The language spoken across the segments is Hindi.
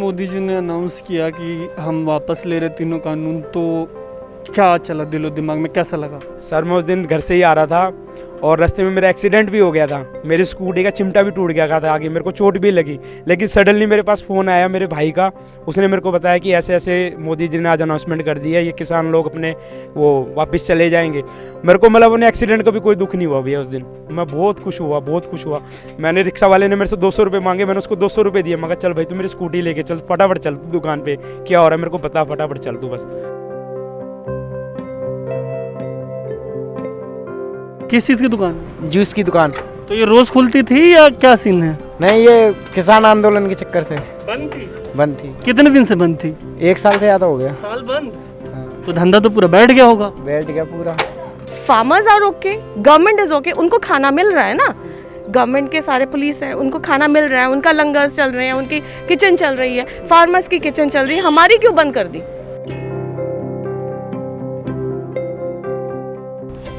मोदी जी ने अनाउंस किया कि हम वापस ले रहे तीनों कानून, तो क्या चला दिलो दिमाग में, कैसा लगा? सर मैं उस दिन घर से ही आ रहा था और रास्ते में मेरा एक्सीडेंट भी हो गया था। मेरी स्कूटी का चिमटा भी टूट गया था आगे, मेरे को चोट भी लगी। लेकिन सडनली मेरे पास फ़ोन आया मेरे भाई का, उसने मेरे को बताया कि ऐसे ऐसे मोदी जी ने आज अनाउंसमेंट कर दी है, ये किसान लोग अपने वो वापस चले जाएंगे। मेरे को मतलब उन्हें एक्सीडेंट का भी कोई दुख नहीं हुआ भैया उस दिन। मैं बहुत खुश हुआ। मैंने रिक्शा वाले ने मेरे से 200 रुपये मांगे, मैंने उसको 200 रुपये दिए। मैं कहा चल भाई तू मेरी स्कूटी लेके चल, फटाफट चल तू दुकान पर, क्या हो रहा है मेरे को बता, फटाफट चल तू बस। किस चीज़ की दुकान? जूस की दुकान। तो ये रोज़ खुलती थी या क्या सीन है? नहीं, ये किसान आंदोलन के चक्कर से बंद थी। कितने दिन से बंद थी? 1 साल से ज़्यादा हो गया। साल बंद? तो धंधा तो पूरा बैठ गया होगा। बैठ गया पूरा। Farmers are okay, government is okay, उनको खाना मिल रहा है ना। गवर्नमेंट के सारे पुलिस है, उनको खाना मिल रहा है, उनका लंगर चल रहे हैं, उनकी किचन चल रही है, फार्मर्स की किचन चल रही है, हमारी क्यों बंद कर दी?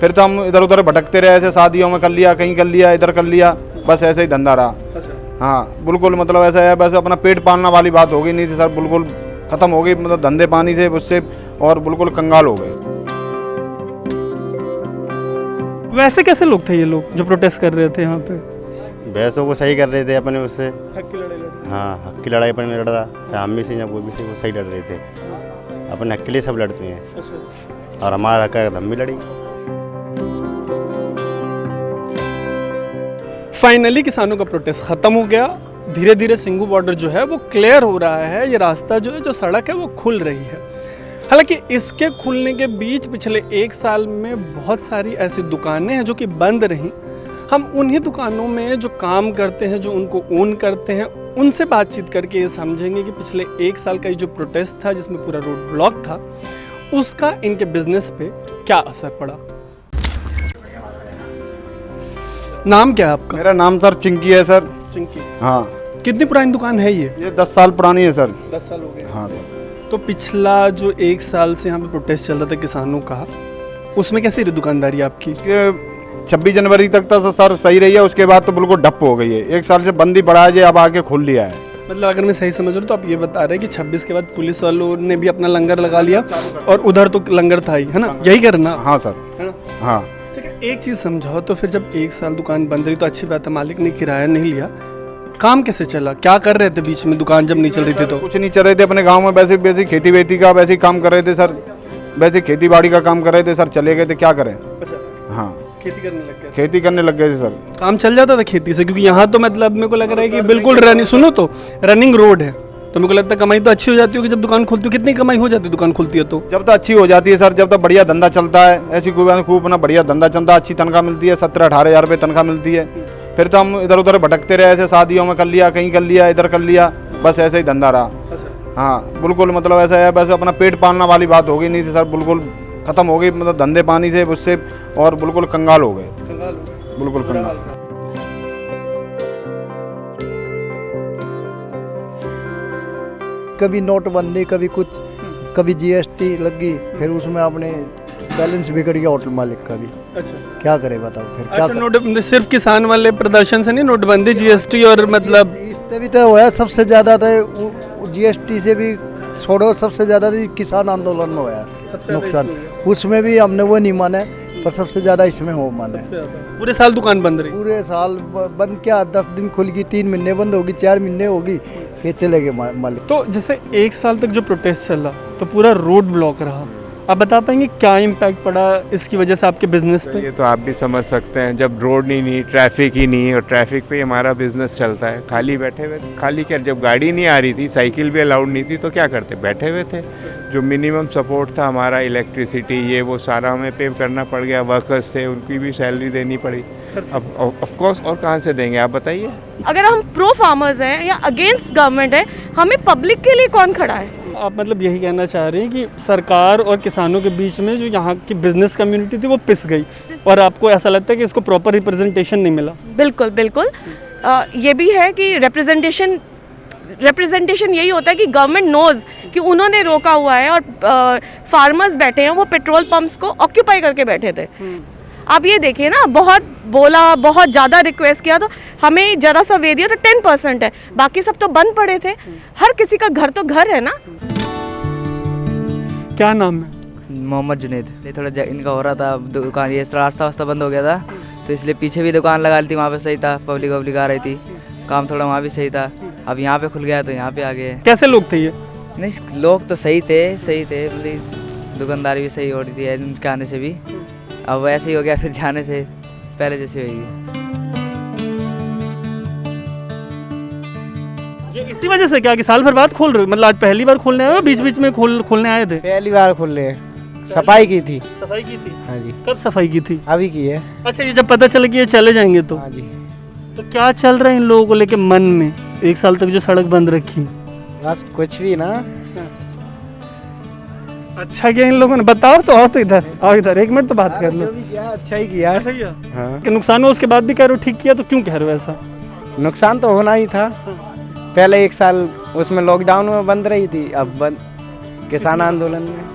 फिर तो हम इधर उधर भटकते रहे, ऐसे शादियों में कर लिया, कहीं कर लिया, इधर कर लिया, बस ऐसे ही धंधा रहा। हाँ बिल्कुल, मतलब ऐसा है, बस अपना पेट पालना वाली बात हो गई। नहीं थी सर, बिल्कुल ख़त्म हो गई, मतलब धंधे पानी से उससे, और बिल्कुल कंगाल हो गए। वैसे कैसे लोग थे ये लोग जो प्रोटेस्ट कर रहे थे यहाँ पे? भैंसों को सही कर रहे थे अपने उससे। हक की लड़ाई लड़ रहे। हाँ, हक की लड़ाई अपने लड़ रहा, हम भी से या कोई भी से वो सही लड़ रहे थे। अपने हक के लिए सब लड़ते हैं, और हमारा हक है हम भी लड़ी। फाइनली किसानों का प्रोटेस्ट खत्म हो गया। धीरे धीरे सिंघू बॉर्डर जो है वो क्लियर हो रहा है। ये रास्ता जो है, जो सड़क है वो खुल रही है। हालांकि इसके खुलने के बीच पिछले 1 साल में बहुत सारी ऐसी दुकानें हैं जो कि बंद रहीं। हम उन्हीं दुकानों में जो काम करते हैं, जो उनको ओन करते हैं, उनसे बातचीत करके ये समझेंगे कि पिछले 1 साल का ये जो प्रोटेस्ट था, जिसमें पूरा रोड ब्लॉक था, उसका इनके बिजनेस पे क्या असर पड़ा। नाम क्या है आपका? मेरा नाम सर चिंकी है सर। चिंकी। हाँ। कितनी पुरानी दुकान है ये? 10 साल पुरानी है सर। 10 साल हो गए। हाँ सर। तो पिछला जो 1 साल से यहाँ पे प्रोटेस्ट चल रहा था किसानों का, उसमें कैसी रही दुकानदारी आपकी? 26 जनवरी तक तो सर सही रही है, उसके बाद तो बिल्कुल ठप हो गई है। 1 साल से बंद ही पड़ा है, अब आके खुल लिया है। मतलब अगर मैं सही समझ रहा हूँ तो आप ये बता रहे हैं कि 26 के बाद पुलिस वालों ने भी अपना लंगर लगा लिया, और उधर तो लंगर था ही, है ना? यही करना। हाँ सर, है ना? हाँ। ठीक है, एक चीज़ समझाओ तो, फिर जब 1 साल दुकान बंद रही तो अच्छी बात है, मालिक ने किराया नहीं लिया, काम कैसे चला? क्या कर रहे थे बीच में दुकान जब नहीं चल रही थी? तो कुछ नहीं चल रहे थे, अपने गांव में वैसे खेती वेती का वैसे ही काम कर रहे थे सर, वैसे खेती बाड़ी का काम कर रहे थे सर। चले गए थे, क्या करें। अच्छा। हाँ, खेती करने लग गए। खेती करने लग गए थे सर। काम चल जाता था खेती से, क्योंकि यहाँ तो मतलब मेरे को लग रहा है कि बिल्कुल रनिंग, सुनो तो रनिंग रोड है, तो मेरे को लगता है कमाई तो अच्छी हो जाती होगी जब दुकान खुलती है। कितनी कमाई हो जाती है दुकान खुलती है तो? जब तो अच्छी हो जाती है सर, जब तो बढ़िया धंधा चलता है, ऐसी कोई खूब अपना बढ़िया धंधा चलता है, अच्छी तनख्वाह मिलती है, 17-18 हज़ार रुपये तनख्वाह मिलती है। फिर तो हम इधर उधर भटकते रहे, ऐसे शादियों में कर लिया, कहीं कर लिया, इधर कर लिया, बस ऐसे ही धंधा रहा। हाँ बिल्कुल, मतलब ऐसा है, बस अपना पेट पालना वाली बात हो गई। नहीं थी सर, बिल्कुल ख़त्म हो गई, मतलब धंधे पानी से उससे, और बिल्कुल कंगाल हो गए, बिल्कुल कंगाल। कभी नोटबंदी, कभी कुछ, कभी जीएसटी लगी, फिर उसमें अपने बैलेंस बिगड़ गया होटल मालिक का भी। अच्छा, क्या करे बताओ फिर। क्या अच्छा, नोटबंदी सिर्फ किसान वाले प्रदर्शन से नहीं, नोटबंदी, जीएसटी और मतलब इससे भी तो हुआ सबसे ज़्यादा, तो जीएसटी से भी छोड़ो, सबसे ज़्यादा किसान आंदोलन में हुआ नुकसान। उसमें भी हमने वो नहीं माने, पर सबसे ज़्यादा इसमें हो माने। पूरे साल दुकान बंद रही? पूरे साल बंद क्या, 10 दिन खुल गई, 3 महीने बंद होगी, 4 महीने होगी, फिर चले गए मालिक। तो जैसे 1 साल तक जो प्रोटेस्ट चला तो पूरा रोड ब्लॉक रहा, आप बता पाएंगे क्या इम्पैक्ट पड़ा इसकी वजह से आपके बिजनेस पे? ये तो आप भी समझ सकते हैं, जब रोड ही नहीं, ट्रैफिक ही नहीं, और ट्रैफिक पे हमारा बिजनेस चलता है। खाली बैठे हुए, खाली क्या, जब गाड़ी नहीं आ रही थी, साइकिल भी अलाउड नहीं थी, तो क्या करते, बैठे हुए थे। जो मिनिमम सपोर्ट था हमारा, इलेक्ट्रिसिटी, ये वो सारा हमें पे करना पड़ गया। वर्कर्स थे, उनकी भी सैलरी देनी पड़ी। अब ऑफ कोर्स, और कहाँ से देंगे आप बताइए। अगर हम प्रो फार्मर्स हैं या अगेंस्ट गवर्नमेंट है, हमें पब्लिक के लिए कौन खड़ा है? आप मतलब यही कहना चाह रहे हैं कि सरकार और किसानों के बीच में जो यहाँ की बिजनेस कम्युनिटी थी वो पिस गई, और आपको ऐसा लगता है कि इसको प्रॉपर रिप्रेजेंटेशन नहीं मिला? बिल्कुल बिल्कुल। ये भी है कि रिप्रेजेंटेशन यही होता है कि गवर्नमेंट नोज कि उन्होंने रोका हुआ है, और फार्मर्स बैठे हैं, वो पेट्रोल पंप्स को ऑक्यूपाई करके बैठे थे। आप ये देखिए ना, बहुत बोला, बहुत ज़्यादा रिक्वेस्ट किया तो हमें ज़रा सा वे दिया तो 10% है, बाकी सब तो बंद पड़े थे। हर किसी का घर तो घर है ना। क्या नाम है? मोहम्मद जुनेद। ये थोड़ा इनका हो रहा था दुकान, ये रास्ता वास्ता बंद हो गया था तो इसलिए पीछे भी दुकान लगा ली थी, वहाँ पे सही था, पब्लिक आ रही थी, काम थोड़ा वहाँ भी सही था। अब यहाँ पे खुल गया तो यहाँ पे आ गए। कैसे लोग थे ये? नहीं, लोग तो सही थे मतलब दुकानदारी भी सही हो रही थी इनके आने से भी। अब वैसे ही हो गया फिर जाने से, पहले जैसी होगी। ये इसी वजह से क्या कि साल भर बाद खोल रहे हो? मतलब आज पहली बार खोलने आए हो, बीच बीच में खोलने आए थे? पहली बार खोल रहे, सफाई की थी। सफाई की थी? हाँ जी। कब सफाई की थी? अभी की है। अच्छा, ये जब पता चला कि ये चले जाएंगे तो? हाँ जी। तो क्या चल रहा है इन लोगों को लेके मन में, एक साल तक जो सड़क बंद रखी? बस कुछ भी ना। अच्छा क्या इन लोगों ने? बताओ तो, आओ तो इधर, आओ इधर, एक मिनट तो बात कर लो। जो भी किया अच्छा ही किया। ऐसा किया? हाँ। कि नुकसान हो उसके बाद भी कह रहे हो ठीक किया, तो क्यों कह रहे हो ऐसा? नुकसान तो होना ही था। पहले एक साल उसमें लॉकडाउन में बंद रही थी, अब बंद किसान आंदोलन में।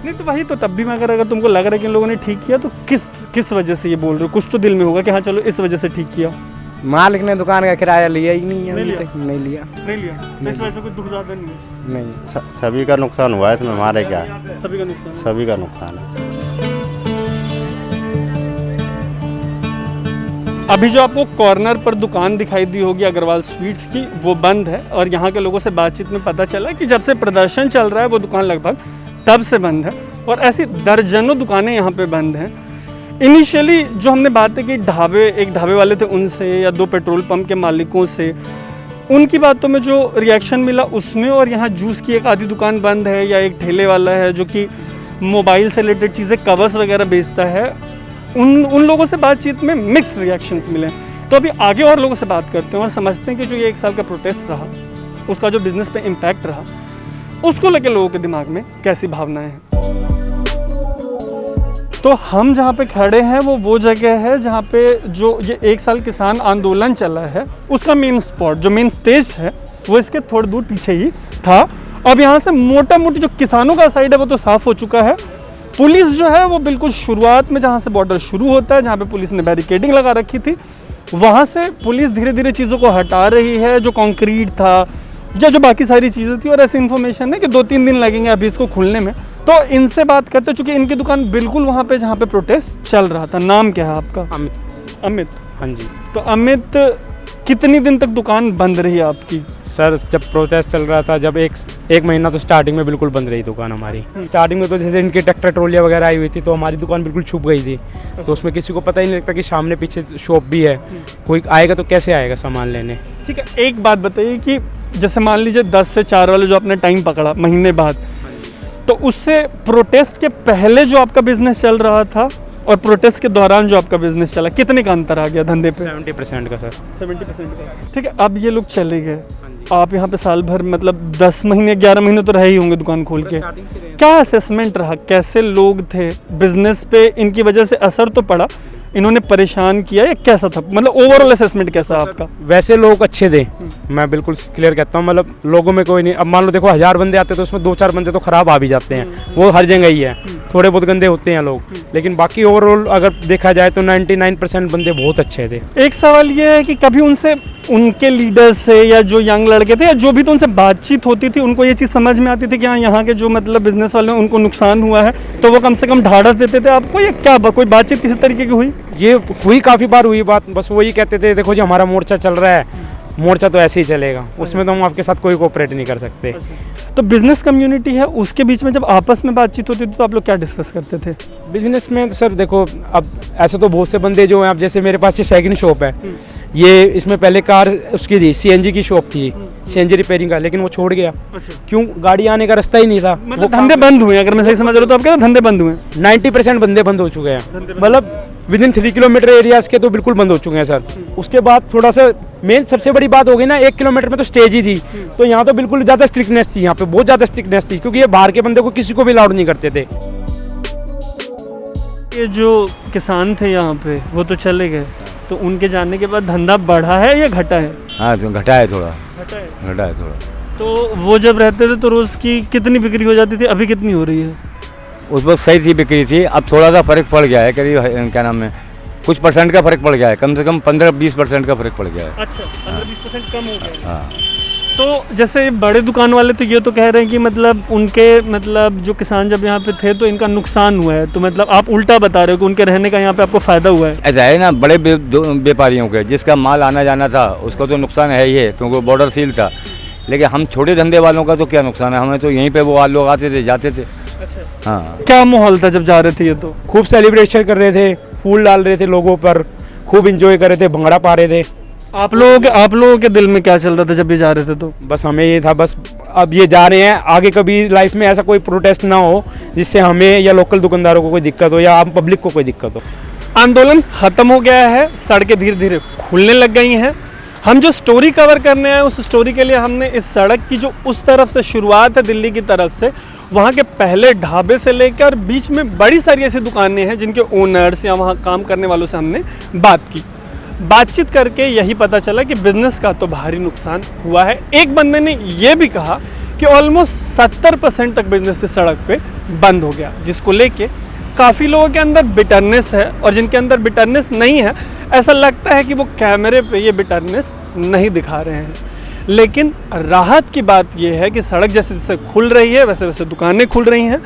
नहीं तो वही तो, तब भी मैं अगर तुमको लग रहा है कि इन लोगों ने ठीक किया तो किस वजह से ये बोल रहे हो? कुछ तो दिल में होगा कि हाँ चलो इस वजह से ठीक किया। मालिक ने दुकान का किराया लिया ही नहीं है, नहीं अभी लिया? तक नहीं लिया। नहीं लिया? इस वजह से कुछ दुख ज्यादा नहीं है? नहीं। सभी का नुकसान हुआ है, इसमें हमारे क्या? सभी का नुकसान है। सभी का नुकसान है। अभी जो आपको कॉर्नर पर दुकान दिखाई दी होगी अग्रवाल स्वीट्स की, वो बंद है। और यहाँ के लोगों से बातचीत में पता चला कि जब से प्रदर्शन चल रहा है वो दुकान लगभग तब से बंद है। और ऐसी दर्जनों दुकानें यहाँ पे बंद हैं। इनिशियली जो हमने बातें की एक ढाबे वाले थे उनसे, या 2 पेट्रोल पंप के मालिकों से, उनकी बातों में जो रिएक्शन मिला उसमें, और यहाँ जूस की एक आधी दुकान बंद है, या एक ठेले वाला है जो कि मोबाइल से रिलेटेड चीज़ें, कवर्स वगैरह बेचता है, उन लोगों से बातचीत में मिक्स्ड रिएक्शंस मिले। तो अभी आगे और लोगों से बात करते हैं और समझते हैं कि जो ये 1 साल का प्रोटेस्ट रहा, उसका जो बिजनेस पे इम्पैक्ट रहा, उसको लेकर लोगों के दिमाग में कैसी भावनाएं हैं। तो हम जहाँ पे खड़े हैं वो जगह है जहाँ पे जो ये 1 साल किसान आंदोलन चला है, उसका मेन स्पॉट, जो मेन स्टेज है, वो इसके थोड़ी दूर पीछे ही था। अब यहाँ से मोटा मोटी जो किसानों का साइड है वो तो साफ हो चुका है। पुलिस जो है वो बिल्कुल शुरुआत में, जहाँ से बॉर्डर शुरू होता है, जहाँ पे पुलिस ने बैरिकेडिंग लगा रखी थी, वहाँ से पुलिस धीरे धीरे चीज़ों को हटा रही है। जो कंक्रीट था या जो बाकी सारी चीज़ें थी, और ऐसी इन्फॉर्मेशन है कि 2-3 दिन लगेंगे अभी इसको खुलने में। तो इनसे बात करते, चूँकि इनकी दुकान बिल्कुल वहाँ पे जहाँ पे प्रोटेस्ट चल रहा था। नाम क्या है आपका? अमित। अमित? हाँ जी। तो अमित, कितनी दिन तक दुकान बंद रही आपकी? सर जब प्रोटेस्ट चल रहा था, जब एक महीना तो स्टार्टिंग में बिल्कुल बंद रही दुकान हमारी। स्टार्टिंग में तो जैसे इनकी ट्रैक्टर ट्रॉलियाँ वगैरह आई हुई थी तो हमारी दुकान बिल्कुल छुप गई थी। तो उसमें किसी को पता ही नहीं लगता कि सामने पीछे शॉप भी है, कोई आएगा तो कैसे आएगा सामान लेने। ठीक है, एक बात बताइए कि जैसे मान लीजिए 10 से 4 वाले जो आपने टाइम पकड़ा महीने बाद, तो उससे प्रोटेस्ट के पहले जो आपका बिजनेस चल रहा था और प्रोटेस्ट के दौरान जो आपका बिजनेस चला, कितने का अंतर आ गया धंधे पे? 70% का सर। 70% का। ठीक है, अब ये लोग चले गए, आप यहाँ पे साल भर मतलब 10 महीने 11 महीने तो रहे ही होंगे दुकान खोल के। क्या असेसमेंट रहा, कैसे लोग थे, बिजनेस पे इनकी वजह से असर तो पड़ा, इन्होंने परेशान किया या कैसा था? मतलब ओवरऑल असेसमेंट कैसा आपका? वैसे लोग अच्छे थे, मैं बिल्कुल क्लियर कहता हूँ, मतलब लोगों में कोई नहीं। अब मान लो देखो 1000 बंदे आते तो उसमें 2-4 बंदे तो खराब आ भी जाते हैं, वो हर जगह ही है, थोड़े बहुत गंदे होते हैं लोग, लेकिन बाकी ओवरऑल अगर देखा जाए तो 99% बंदे बहुत अच्छे थे। एक सवाल ये है कि कभी उनसे, उनके लीडर से या जो यंग लड़के थे या जो भी, तो उनसे बातचीत होती थी, उनको ये चीज़ समझ में आती थी कि हाँ यहाँ के जो मतलब बिजनेस वाले हैं उनको नुकसान हुआ है, तो वो कम से कम ढाढ़स देते थे आपको, या क्या कोई बातचीत किसी तरीके की हुई? ये हुई, काफ़ी बार हुई बात, बस वो ये कहते थे देखो जी हमारा मोर्चा चल रहा है, मोर्चा तो ऐसे ही चलेगा, उसमें तो हम आपके साथ कोई कोऑपरेट नहीं कर सकते। तो बिजनेस कम्युनिटी है, उसके बीच में जब आपस में बातचीत होती थी तो आप लोग क्या डिस्कस करते थे? बिजनेस में सर देखो, अब ऐसे तो बहुत से बंदे जो हैं, अब जैसे मेरे पास ये सेकंड शॉप है, ये इसमें पहले कार उसकी थी, CNG की शॉप थी, CNG रिपेयरिंग का, लेकिन वो छोड़ गया। क्यों? गाड़ी आने का रास्ता ही नहीं था। मतलब वो धंधे बंद हुए, अगर मैं सही समझ रहा हूँ तो आप कह रहे धंधे बंद हुए? 90% बंदे बंद हो चुके हैं, मतलब विदिन 3 किलोमीटर एरियाज के तो बिल्कुल बंद हो चुके हैं सर। उसके बाद थोड़ा सा मेन सबसे बड़ी बात हो गई ना, 1 किलोमीटर में तो स्टेज ही थी, तो यहाँ तो बिल्कुल ज़्यादा स्ट्रिक्टनेस थी, यहाँ पे बहुत ज़्यादा स्ट्रिक्टनेस थी, क्योंकि ये बाहर के बंदे को किसी को भी अलाउड नहीं करते थे। ये जो किसान थे यहाँ पे वो तो चले गए, तो उनके जाने के बाद धंधा बढ़ा है या घटा है? हाँ तो घटा है थोड़ा। तो वो जब रहते थे तो रोज़ की कितनी बिक्री हो जाती थी, अभी कितनी हो रही है? उस वक्त सही थी बिक्री थी, अब थोड़ा सा फ़र्क पड़ गया है, करीब क्या नाम है कुछ परसेंट का फ़र्क पड़ गया है, कम से कम 15-20% का फ़र्क पड़ गया है। अच्छा 15-20% कम हो गया। हाँ तो जैसे बड़े दुकान वाले तो ये तो कह रहे हैं कि मतलब उनके मतलब जो किसान जब यहाँ पे थे तो इनका नुकसान हुआ है, तो मतलब आप उल्टा बता रहे हो कि उनके रहने का यहाँ पे आपको फ़ायदा हुआ है। ऐसा है ना, बड़े व्यापारियों के जिसका माल आना जाना था उसको तो नुकसान है ही है, क्योंकि बॉर्डर सील था। लेकिन हम छोटे धंधे वालों का तो क्या नुकसान है, हमें तो यहीं पे वो लोग आते थे जाते थे। अच्छा। हाँ क्या माहौल था जब जा रहे थे ये तो? खूब सेलिब्रेशन कर रहे थे, फूल डाल रहे थे लोगों पर, खूब इंजॉय कर रहे थे, भंगड़ा पा रहे थे। आप लोगों के दिल में क्या चल रहा था जब ये जा रहे थे तो? बस हमें ये था, बस अब ये जा रहे हैं, आगे कभी लाइफ में ऐसा कोई प्रोटेस्ट ना हो जिससे हमें या लोकल दुकानदारों को कोई दिक्कत हो या आम पब्लिक को कोई दिक्कत हो। आंदोलन खत्म हो गया है, सड़कें धीरे धीरे खुलने लग गई हैं। हम जो स्टोरी कवर करने आए उस स्टोरी के लिए हमने इस सड़क की जो उस तरफ से शुरुआत है दिल्ली की तरफ से, वहाँ के पहले ढाबे से लेकर बीच में बड़ी सारी ऐसी दुकानें हैं जिनके ओनर्स या वहाँ काम करने वालों से हमने बात की। बातचीत करके यही पता चला कि बिज़नेस का तो भारी नुकसान हुआ है। एक बंदे ने ये भी कहा कि ऑलमोस्ट 70% तक बिजनेस इस सड़क पे बंद हो गया, जिसको लेके काफ़ी लोगों के अंदर बिटरनेस है, और जिनके अंदर बिटरनेस नहीं है ऐसा लगता है कि वो कैमरे पे ये बिटरनेस नहीं दिखा रहे हैं। लेकिन राहत की बात यह है कि सड़क जैसे जैसे खुल रही है वैसे वैसे दुकानें खुल रही हैं,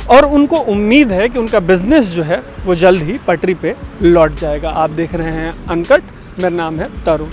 और उनको उम्मीद है कि उनका बिज़नेस जो है वो जल्द ही पटरी पे लौट जाएगा। आप देख रहे हैं अनकट, मेरा नाम है तरुण।